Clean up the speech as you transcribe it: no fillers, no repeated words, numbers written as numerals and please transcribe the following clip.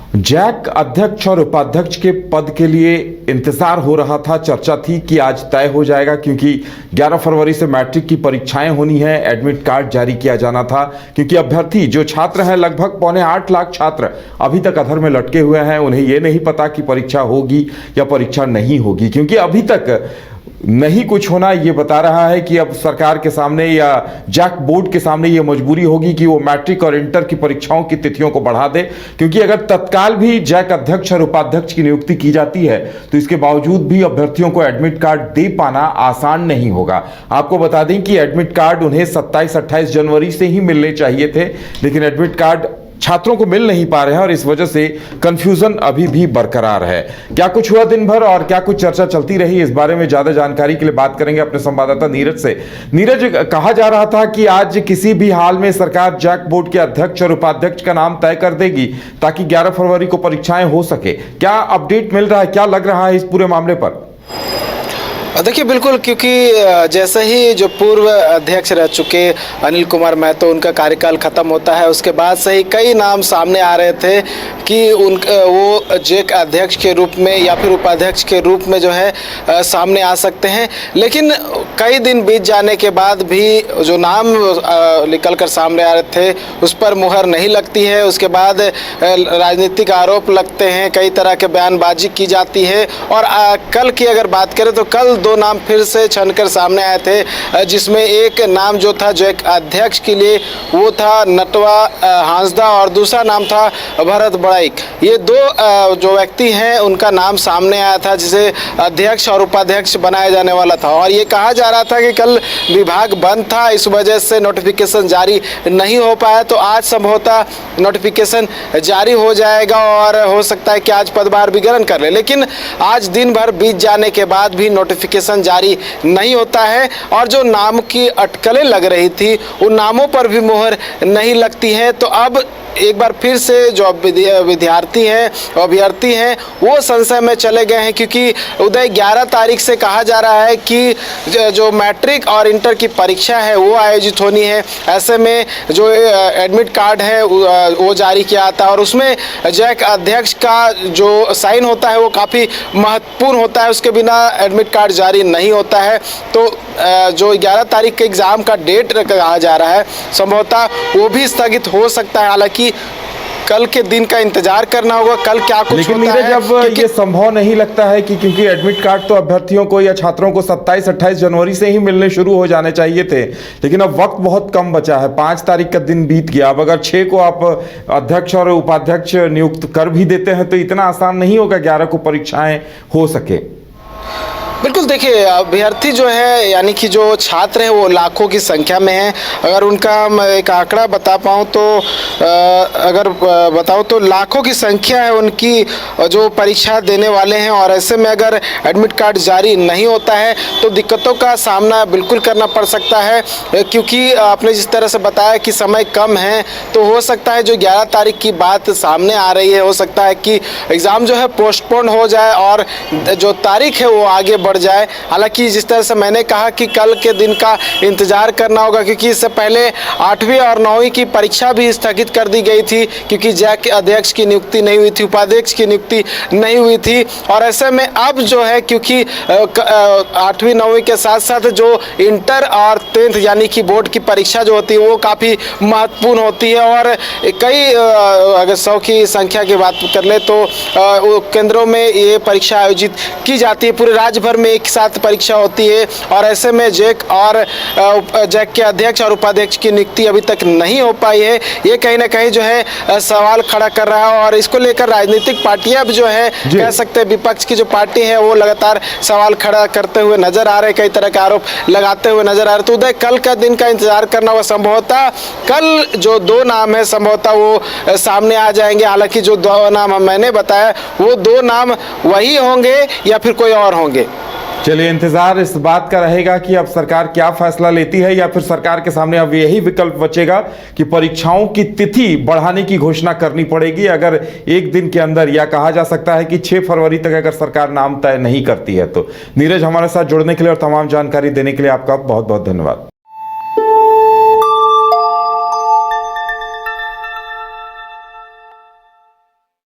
Jack अध्यक्ष और उपाध्यक्ष के पद के लिए इंतजार हो रहा था। चर्चा थी कि आज तय हो जाएगा, क्योंकि 11 फरवरी से मैट्रिक की परीक्षाएं होनी है। एडमिट कार्ड जारी किया जाना था, क्योंकि अभ्यर्थी जो छात्र हैं, लगभग 8.25 लाख छात्र अभी तक अधर में लटके हुए हैं। उन्हें यह नहीं पता कि परीक्षा होगी या परीक्षा नहीं होगी, क्योंकि अभी तक नहीं कुछ होना ये बता रहा है कि अब सरकार के सामने या जैक बोर्ड के सामने ये मजबूरी होगी कि वो मैट्रिक और इंटर की परीक्षाओं की तिथियों को बढ़ा दे। क्योंकि अगर तत्काल भी जैक अध्यक्ष और उपाध्यक्ष की नियुक्ति की जाती है तो इसके बावजूद भी अभ्यर्थियों को एडमिट कार्ड दे पाना आसान नहीं होगा। आपको बता दें कि एडमिट कार्ड उन्हें 27-28 जनवरी से ही मिलने चाहिए थे, लेकिन एडमिट कार्ड छात्रों को मिल नहीं पा रहे हैं और इस वजह से कंफ्यूजन अभी भी बरकरार है। क्या कुछ हुआ दिन भर और क्या कुछ चर्चा चलती रही, इस बारे में ज्यादा जानकारी के लिए बात करेंगे अपने संवाददाता नीरज से। नीरज, कहा जा रहा था कि आज किसी भी हाल में सरकार जैक बोर्ड के अध्यक्ष और उपाध्यक्ष का नाम तय कर देगी ताकि 11 फरवरी को परीक्षाएं हो सके। क्या अपडेट मिल रहा है, क्या लग रहा है इस पूरे मामले पर? देखिए, बिल्कुल, क्योंकि जैसे ही जो पूर्व अध्यक्ष रह चुके अनिल कुमार महतो, उनका कार्यकाल खत्म होता है, उसके बाद से ही कई नाम सामने आ रहे थे कि वो जैक अध्यक्ष के रूप में या फिर उपाध्यक्ष के रूप में जो है सामने आ सकते हैं। लेकिन कई दिन बीत जाने के बाद भी जो नाम निकल कर सामने आ रहे थे उस पर मुहर नहीं लगती है। उसके बाद राजनीतिक आरोप लगते हैं, कई तरह के बयानबाजी की जाती है। और कल की अगर बात करें तो कल 2 नाम फिर से छनकर सामने आए थे, जिसमें एक नाम जो था जैक अध्यक्ष के लिए वो था नटवा हांसदा और दूसरा नाम था भरत बड़ाइक। ये 2 जो व्यक्ति हैं उनका नाम सामने आया था, जिसे अध्यक्ष और उपाध्यक्ष बनाया जाने वाला था। और ये कहा जा रहा था कि कल विभाग बंद था, इस वजह से नोटिफिकेशन जारी नहीं हो पाया। तो आज संभवतः नोटिफिकेशन जारी हो जाएगा और हो सकता है कि आज पदभार भी ग्रहण कर ले। लेकिन आज दिन भर बीत जाने के बाद भी नोटिफिकेशन जारी नहीं होता है और जो नाम की अटकलें लग रही थी उन नामों पर भी मोहर नहीं लगती है। तो अब एक बार फिर से जो विद्यार्थी हैं, अभ्यर्थी हैं, वो संशय में चले गए हैं, क्योंकि उदय 11 तारीख से कहा जा रहा है कि जो मैट्रिक और इंटर की परीक्षा है वो आयोजित होनी है। ऐसे में जो एडमिट कार्ड है वो जारी किया जाता है और उसमें जैक अध्यक्ष का जो साइन होता है वो काफ़ी महत्वपूर्ण होता है, उसके बिना एडमिट कार्ड जारी नहीं होता है। तो जो 11 तारीख के एग्ज़ाम का डेट कहा जा रहा है, संभवतः वो भी स्थगित हो सकता है। हालांकि कल के दिन का इंतजार करना होगा, कल क्या कुछ लेकिन होता है। जब ये संभव नहीं लगता है कि क्योंकि एडमिट कार्ड तो अभ्यर्थियों को या छात्रों को 27-28 जनवरी से ही मिलने शुरू हो जाने चाहिए थे, लेकिन अब वक्त बहुत कम बचा है। 5 तारीख का दिन बीत गया। अब अगर 6 को आप अध्यक्ष और उपाध्यक्ष नियुक्त कर भी देते हैं तो इतना आसान नहीं होगा 11 को परीक्षाएं हो सके। बिल्कुल, देखिए, अभ्यर्थी जो है यानी कि जो छात्र हैं वो लाखों की संख्या में हैं। अगर उनका मैं एक आंकड़ा बता पाऊँ तो अगर बताऊँ तो लाखों की संख्या है उनकी जो परीक्षा देने वाले हैं। और ऐसे में अगर एडमिट कार्ड जारी नहीं होता है तो दिक्कतों का सामना बिल्कुल करना पड़ सकता है, क्योंकि आपने जिस तरह से बताया कि समय कम है तो हो सकता है जो 11 तारीख की बात सामने आ रही है, हो सकता है कि एग्ज़ाम जो है पोस्टपोन हो जाए और जो तारीख है वो आगे बढ़ जाए। हालांकि जिस तरह से मैंने कहा कि कल के दिन का इंतजार करना होगा, क्योंकि इससे पहले 8वीं और 9वीं की परीक्षा भी स्थगित कर दी गई थी, क्योंकि जैक अध्यक्ष की नियुक्ति नहीं हुई थी, उपाध्यक्ष की नियुक्ति नहीं हुई थी। और ऐसे में अब जो है, क्योंकि 8वीं 9वीं के साथ साथ जो इंटर और 10th यानी कि बोर्ड की परीक्षा जो होती है वो काफ़ी महत्वपूर्ण होती है। और कई अगर 100 की संख्या की बात कर ले तो केंद्रों में ये परीक्षा आयोजित की जाती है, पूरे राज्य भर में एक साथ परीक्षा होती है। और ऐसे में जैक के अध्यक्ष और उपाध्यक्ष की नियुक्ति अभी तक नहीं हो पाई है। ये कहीं ना कहीं जो है सवाल खड़ा कर रहा है और इसको लेकर राजनीतिक पार्टियां भी जो है कह सकते हैं, विपक्ष की जो पार्टी है वो लगातार सवाल खड़ा करते हुए नजर आ रहे हैं, कई तरह के आरोप लगाते हुए नजर आ रहे। तो उदय, कल का दिन का इंतजार करना होगा। संभवतः कल जो 2 नाम है संभवतः वो सामने आ जाएंगे। हालांकि जो 2 नाम मैंने बताया वो 2 नाम वही होंगे या फिर कोई और होंगे। चलिए, इंतजार इस बात का रहेगा कि अब सरकार क्या फैसला लेती है, या फिर सरकार के सामने अब यही विकल्प बचेगा कि परीक्षाओं की तिथि बढ़ाने की घोषणा करनी पड़ेगी अगर एक दिन के अंदर, या कहा जा सकता है कि 6 फरवरी तक अगर सरकार नाम तय नहीं करती है तो। नीरज, हमारे साथ जुड़ने के लिए और तमाम जानकारी देने के लिए आपका बहुत बहुत धन्यवाद।